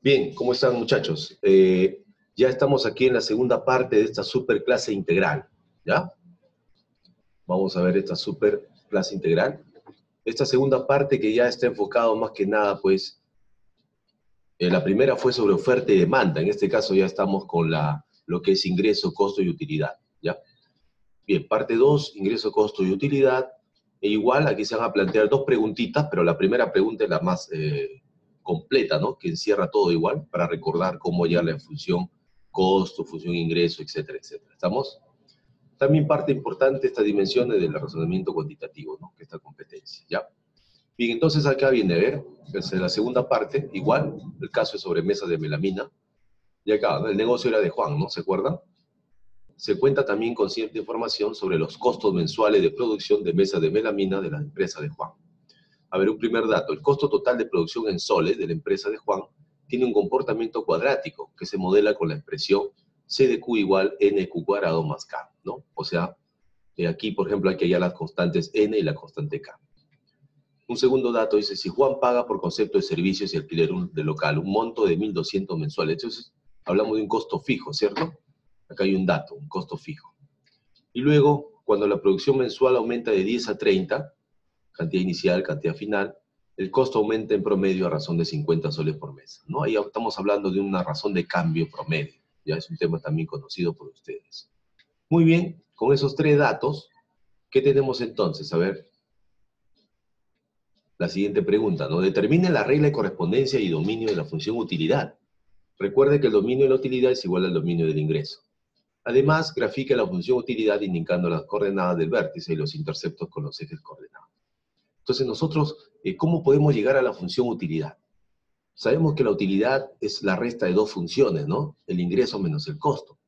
Bien, ¿cómo están muchachos? Ya estamos aquí en la segunda parte de esta super clase integral, ¿ya? Vamos a ver esta super clase integral. Esta segunda parte que ya está enfocado más que nada, pues, la primera fue sobre oferta y demanda. En este caso ya estamos con lo que es ingreso, costo y utilidad, ¿ya? Bien, parte 2, ingreso, costo y utilidad. E igual aquí se van a plantear dos preguntitas, pero la primera pregunta es la más completa, ¿no? Que encierra todo igual, para recordar cómo ya la función costo, función ingreso, etcétera, etcétera. ¿Estamos? También parte importante esta dimensión del razonamiento cuantitativo, ¿no? Que esta competencia, ¿ya? Bien, entonces acá viene a ver, es la segunda parte, igual, el caso es sobre mesas de melamina, y acá, ¿no? El negocio era de Juan, ¿no? ¿Se acuerdan? Se cuenta también con cierta información sobre los costos mensuales de producción de mesas de melamina de la empresa de Juan. A ver, un primer dato. El costo total de producción en soles de la empresa de Juan tiene un comportamiento cuadrático que se modela con la expresión C de Q igual NQ cuadrado más K, ¿no? O sea, aquí, por ejemplo, hay que hallar las constantes N y la constante K. Un segundo dato dice, si Juan paga por concepto de servicios y alquiler de local un monto de 1.200 mensuales, entonces hablamos de un costo fijo, ¿cierto? Acá hay un dato, un costo fijo. Y luego, cuando la producción mensual aumenta de 10 a 30, cantidad inicial, cantidad final, el costo aumenta en promedio a razón de 50 soles por mes, ¿no? Ahí estamos hablando de una razón de cambio promedio. Ya es un tema también conocido por ustedes. Muy bien, con esos tres datos, ¿qué tenemos entonces? A ver, la siguiente pregunta, ¿no? Determine la regla de correspondencia y dominio de la función utilidad. Recuerde que el dominio de la utilidad es igual al dominio del ingreso. Además, grafica la función utilidad indicando las coordenadas del vértice y los interceptos con los ejes coordenados. Entonces nosotros, ¿cómo podemos llegar a la función utilidad? Sabemos que la utilidad es la resta de dos funciones, ¿no? El ingreso menos el costo.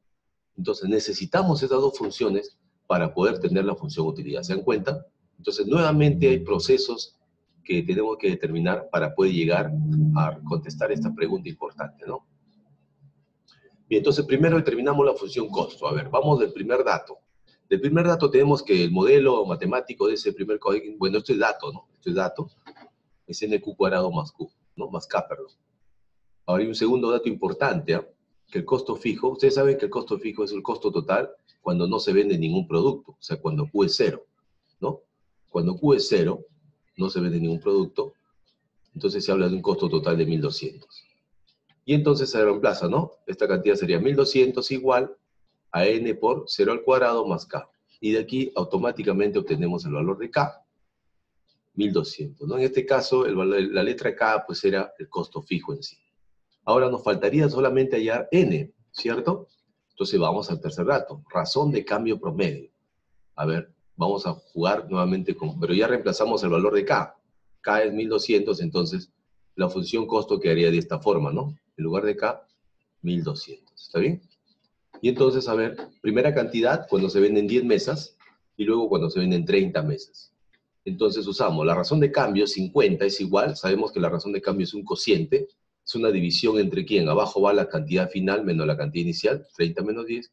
Entonces necesitamos esas dos funciones para poder tener la función utilidad. ¿Se dan cuenta? Entonces nuevamente hay procesos que tenemos que determinar para poder llegar a contestar esta pregunta importante, ¿no? Bien, entonces primero determinamos la función costo. A ver, vamos del primer dato. Del primer dato tenemos que el modelo matemático de ese primer código, bueno, esto es dato, ¿no? Esto es dato, es NQ cuadrado más Q, ¿no? Más K, perdón. Ahora hay un segundo dato importante, ¿eh? Que el costo fijo, ustedes saben que el costo fijo es el costo total cuando no se vende ningún producto, o sea, cuando Q es cero, ¿no? Cuando Q es cero, no se vende ningún producto, entonces se habla de un costo total de 1.200. Y entonces se reemplaza, ¿no? Esta cantidad sería 1.200 igual a n por 0 al cuadrado más k. Y de aquí automáticamente obtenemos el valor de k, 1.200, ¿no? En este caso, la letra k pues era el costo fijo en sí. Ahora nos faltaría solamente hallar n, ¿cierto? Entonces vamos al tercer dato, razón de cambio promedio. A ver, vamos a jugar nuevamente con, pero ya reemplazamos el valor de k. K es 1.200, entonces la función costo quedaría de esta forma, ¿no? En lugar de k, 1.200. ¿Está bien? Y entonces, a ver, primera cantidad cuando se venden 10 mesas y luego cuando se venden 30 mesas. Entonces usamos la razón de cambio, 50 es igual, sabemos que la razón de cambio es un cociente, es una división entre quién, abajo va la cantidad final menos la cantidad inicial, 30 menos 10,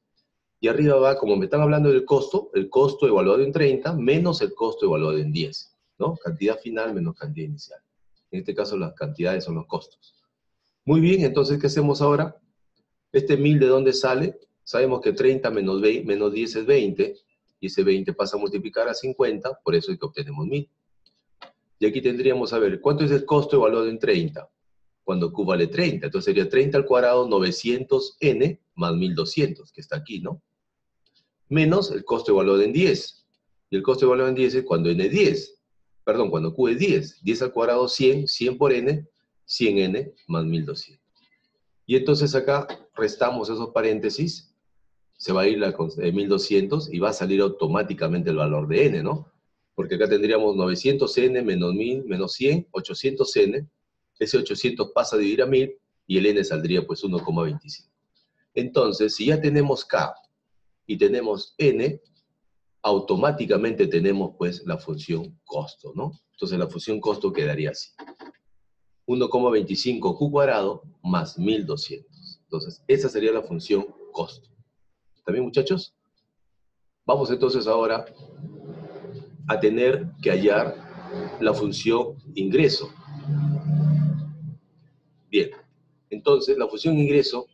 y arriba va, como me están hablando del costo, el costo evaluado en 30 menos el costo evaluado en 10, ¿no? Cantidad final menos cantidad inicial. En este caso las cantidades son los costos. Muy bien, entonces, ¿qué hacemos ahora? Este 1.000, ¿de dónde sale? Sabemos que 30 menos 10 es 20, y ese 20 pasa a multiplicar a 50, por eso es que obtenemos 1.000. Y aquí tendríamos, a ver, ¿cuánto es el costo evaluado en 30? Cuando Q vale 30, entonces sería 30 al cuadrado 900n más 1.200, que está aquí, ¿no? Menos el costo evaluado en 10. Y el costo evaluado en 10 es cuando n es 10. Perdón, cuando Q es 10. 10 al cuadrado 100, 100 por n, 100n más 1.200. Y entonces acá restamos esos paréntesis, se va a ir la 1.200 y va a salir automáticamente el valor de n, ¿no? Porque acá tendríamos 900n menos 1.000 menos 100, 800n. Ese 800 pasa a dividir a 1.000 y el n saldría pues 1,25. Entonces, si ya tenemos k y tenemos n, automáticamente tenemos pues la función costo, ¿no? Entonces la función costo quedaría así. 1,25 q cuadrado más 1.200. Entonces, esa sería la función costo. ¿Está bien, muchachos? Vamos entonces ahora a tener que hallar la función ingreso. Bien. Entonces, la función ingreso,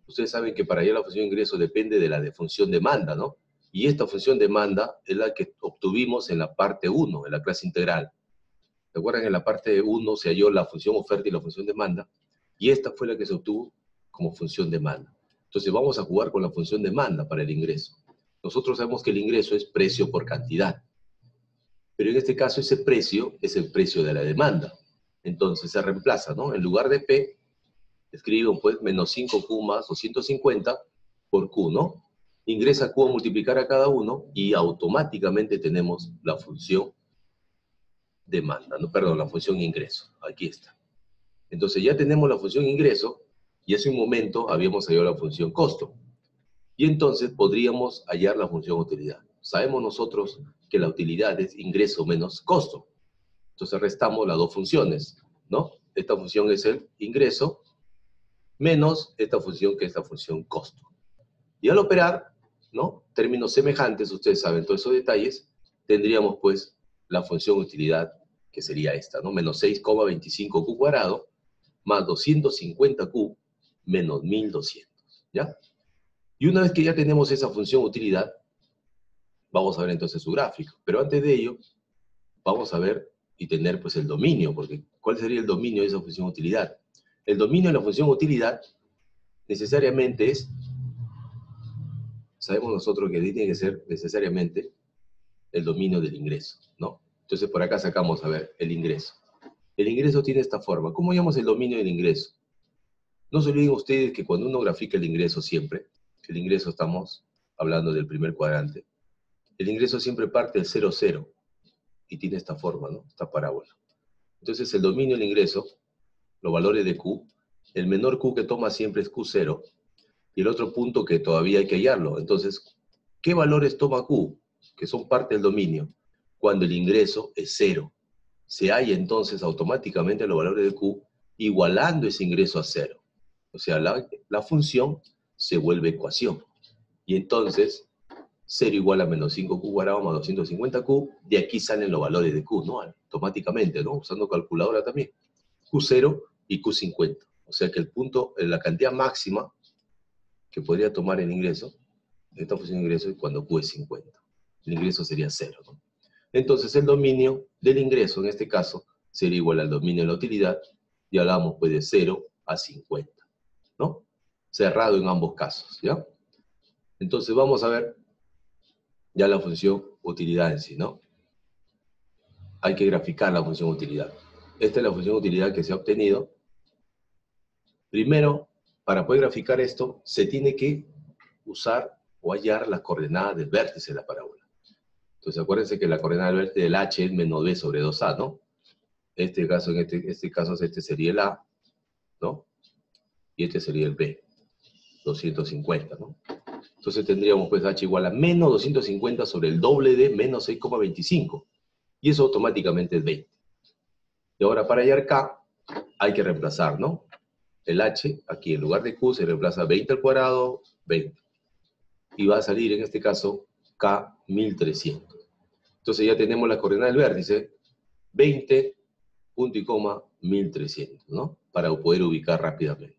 ustedes saben que para hallar la función ingreso depende de la función demanda, ¿no? Y esta función demanda es la que obtuvimos en la parte 1, en la clase integral. ¿Se acuerdan? En la parte 1 se halló la función oferta y la función demanda, y esta fue la que se obtuvo como función demanda. Entonces vamos a jugar con la función demanda para el ingreso. Nosotros sabemos que el ingreso es precio por cantidad, pero en este caso ese precio es el precio de la demanda. Entonces se reemplaza, ¿no? En lugar de P, escribo pues menos 5Q más 250 por Q, ¿no? Ingresa Q a multiplicar a cada uno y automáticamente tenemos la función demanda, no, perdón, la función ingreso. Aquí está. Entonces ya tenemos la función ingreso y hace un momento habíamos hallado la función costo. Y entonces podríamos hallar la función utilidad. Sabemos nosotros que la utilidad es ingreso menos costo. Entonces restamos las dos funciones, ¿no? Esta función es el ingreso menos esta función que es la función costo. Y al operar, ¿no? Términos semejantes, ustedes saben todos esos detalles, tendríamos pues la función utilidad que sería esta, ¿no? Menos 6,25Q cuadrado más 250Q menos 1200, ¿ya? Y una vez que ya tenemos esa función utilidad, vamos a ver entonces su gráfico. Pero antes de ello, vamos a ver y tener pues el dominio, porque ¿cuál sería el dominio de esa función utilidad? El dominio de la función utilidad necesariamente es, sabemos nosotros que tiene que ser necesariamente el dominio del ingreso, ¿no? Entonces por acá sacamos, a ver, el ingreso. El ingreso tiene esta forma. ¿Cómo llamamos el dominio del ingreso? No se olviden ustedes que cuando uno grafica el ingreso siempre, el ingreso estamos hablando del primer cuadrante, el ingreso siempre parte del 0, 0, y tiene esta forma, ¿no? Esta parábola. Entonces el dominio del ingreso, los valores de Q, el menor Q que toma siempre es Q0, y el otro punto que todavía hay que hallarlo. Entonces, ¿qué valores toma Q? Que son parte del dominio, cuando el ingreso es 0. Se halla entonces automáticamente los valores de Q igualando ese ingreso a 0. O sea, la función se vuelve ecuación. Y entonces, 0 igual a menos 5Q cuadrado más 250Q, de aquí salen los valores de Q, ¿no? Automáticamente, ¿no? Usando calculadora también. Q0 y Q50. O sea que el punto, la cantidad máxima que podría tomar el ingreso, esta función de ingreso, es cuando Q es 50. El ingreso sería 0, ¿no? Entonces el dominio del ingreso, en este caso, sería igual al dominio de la utilidad, y hablamos pues de 0 a 50, ¿no? Cerrado en ambos casos, ¿ya? Entonces vamos a ver ya la función utilidad en sí, ¿no? Hay que graficar la función utilidad. Esta es la función utilidad que se ha obtenido. Primero, para poder graficar esto, se tiene que usar o hallar las coordenadas del vértice de la parábola. Entonces acuérdense que la coordenada del vértice del H es menos B sobre 2A, ¿no? En este caso este sería el A, ¿no? Y este sería el B, 250, ¿no? Entonces tendríamos pues H igual a menos 250 sobre el doble de menos 6,25. Y eso automáticamente es 20. Y ahora para hallar K hay que reemplazar, ¿no? El H, aquí en lugar de Q se reemplaza 20 al cuadrado, 20. Y va a salir en este caso K 1300. Entonces ya tenemos la coordenada del vértice, 20, punto y coma, 1300, ¿no? Para poder ubicar rápidamente.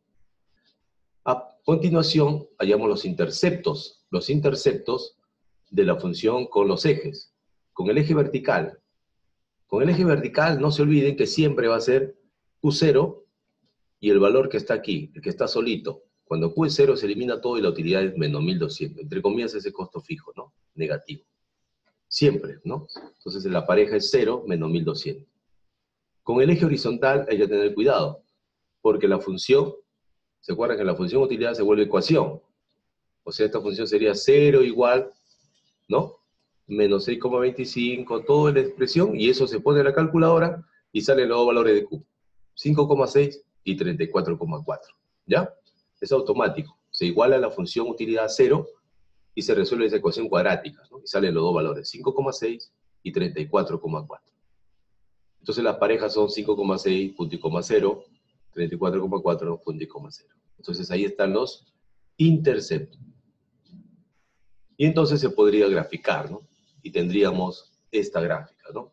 A continuación, hallamos los interceptos de la función con los ejes. Con el eje vertical. Con el eje vertical, no se olviden que siempre va a ser Q0 y el valor que está aquí, el que está solito. Cuando Q es 0 se elimina todo y la utilidad es menos 1200. Entre comillas ese costo fijo, ¿no? Negativo. Siempre, ¿no? Entonces la pareja es 0 menos 1200. Con el eje horizontal hay que tener cuidado, porque la función, ¿se acuerdan que la función utilidad se vuelve ecuación? O sea, esta función sería 0 igual, ¿no? Menos 6,25, toda la expresión, y eso se pone en la calculadora y salen los dos valores de Q. 5,6 y 34,4. ¿Ya? Es automático. Se iguala la función utilidad 0 y se resuelve esa ecuación cuadrática, ¿no? Y salen los dos valores, 5,6 y 34,4. Entonces las parejas son 5,6, punto y coma 0, 34,4, punto y coma 0. Entonces ahí están los interceptos. Y entonces se podría graficar, ¿no? Y tendríamos esta gráfica, ¿no?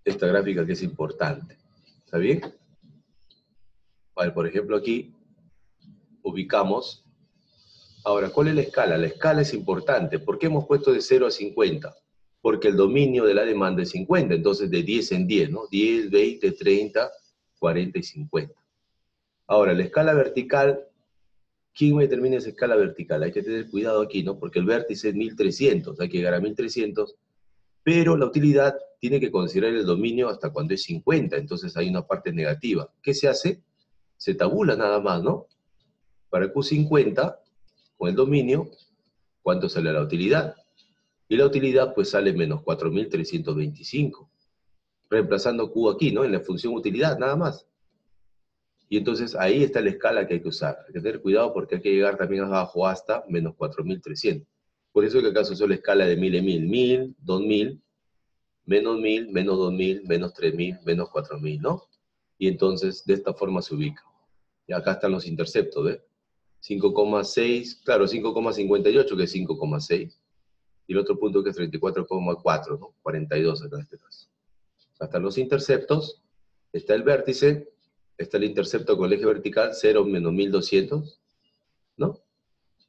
Esta gráfica que es importante. ¿Está bien? A ver, por ejemplo, aquí ubicamos. Ahora, ¿cuál es la escala? La escala es importante. ¿Por qué hemos puesto de 0 a 50? Porque el dominio de la demanda es 50, entonces de 10 en 10, ¿no? 10, 20, 30, 40 y 50. Ahora, la escala vertical, ¿quién me determina esa escala vertical? Hay que tener cuidado aquí, ¿no? Porque el vértice es 1300, hay que llegar a 1300, pero la utilidad tiene que considerar el dominio hasta cuando es 50, entonces hay una parte negativa. ¿Qué se hace? Se tabula nada más, ¿no? Para Q50, con el dominio, ¿cuánto sale la utilidad? Y la utilidad pues sale menos 4.325, reemplazando Q aquí, ¿no? En la función utilidad, nada más. Y entonces ahí está la escala que hay que usar. Hay que tener cuidado porque hay que llegar también abajo hasta menos 4.300. Por eso que acá se usó la escala de 1000 en 1000. 1000, 2000, menos 1000, menos 2000, menos 3000, menos 4000, ¿no? Y entonces de esta forma se ubica. Y acá están los interceptos, ¿ves? 5,6, claro, 5,58 que es 5,6. Y el otro punto que es 34,4, ¿no? 42 acá en este caso. Hasta los interceptos, está el vértice, está el intercepto con el eje vertical, 0 menos 1200, ¿no?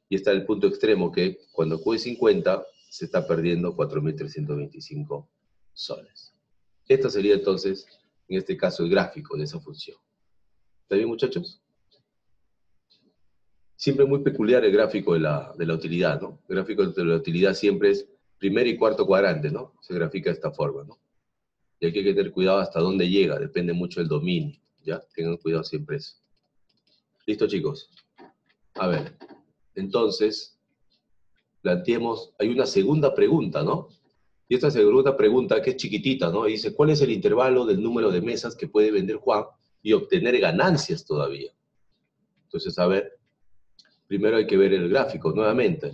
Y está el punto extremo que cuando Q es 50, se está perdiendo 4.325 soles. Esto sería entonces, en este caso, el gráfico de esa función. ¿Está bien, muchachos? Siempre es muy peculiar el gráfico de la utilidad, ¿no? El gráfico de la utilidad siempre es primer y cuarto cuadrante, ¿no? Se grafica de esta forma, ¿no? Y hay que tener cuidado hasta dónde llega, depende mucho del dominio, ¿ya? Tengan cuidado siempre eso. ¿Listo, chicos? A ver, entonces, planteemos, hay una segunda pregunta, ¿no? Y esta segunda pregunta, que es chiquitita, ¿no? Y dice, ¿cuál es el intervalo del número de mesas que puede vender Juan y obtener ganancias todavía? Entonces, a ver, primero hay que ver el gráfico nuevamente.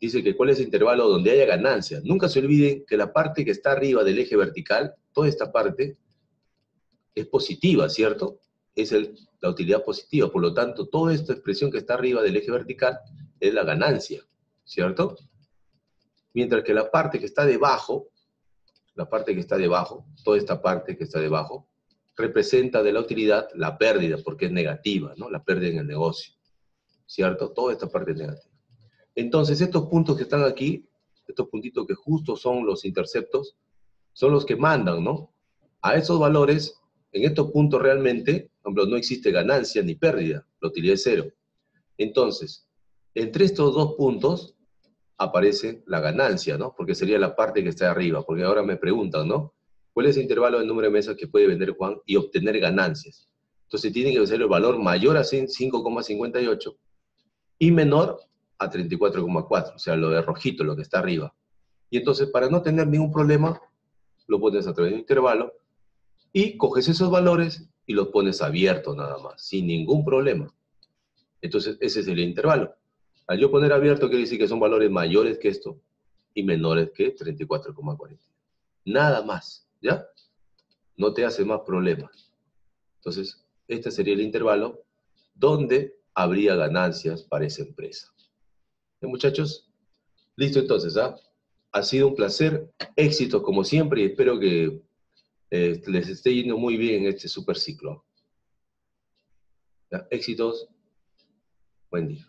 Dice que cuál es el intervalo donde haya ganancias. Nunca se olviden que la parte que está arriba del eje vertical, toda esta parte, es positiva, ¿cierto? Es la utilidad positiva. Por lo tanto, toda esta expresión que está arriba del eje vertical es la ganancia, ¿cierto? Mientras que la parte que está debajo, toda esta parte que está debajo, representa de la utilidad la pérdida, porque es negativa, ¿no? La pérdida en el negocio, ¿cierto? Toda esta parte es negativa. Entonces, estos puntos que están aquí, estos puntitos que justo son los interceptos, son los que mandan, ¿no? A esos valores, en estos puntos realmente, por ejemplo, no existe ganancia ni pérdida, la utilidad es cero. Entonces, entre estos dos puntos aparece la ganancia, ¿no? Porque sería la parte que está arriba, porque ahora me preguntan, ¿no? ¿Cuál es el intervalo de número de mesas que puede vender Juan y obtener ganancias? Entonces tiene que ser el valor mayor a 5,58 y menor a 34,4, o sea, lo de rojito, lo que está arriba. Y entonces, para no tener ningún problema, lo pones a través de un intervalo y coges esos valores y los pones abiertos nada más, sin ningún problema. Entonces, ese es el intervalo. Al yo poner abierto, quiere decir que son valores mayores que esto y menores que 34,40. Nada más, ¿ya? No te hace más problemas. Entonces, este sería el intervalo donde habría ganancias para esa empresa. ¿Bien, muchachos? Listo entonces, ¿ah? Ha sido un placer, éxitos como siempre y espero que les esté yendo muy bien en este super ciclo. ¿Ya? Éxitos, buen día.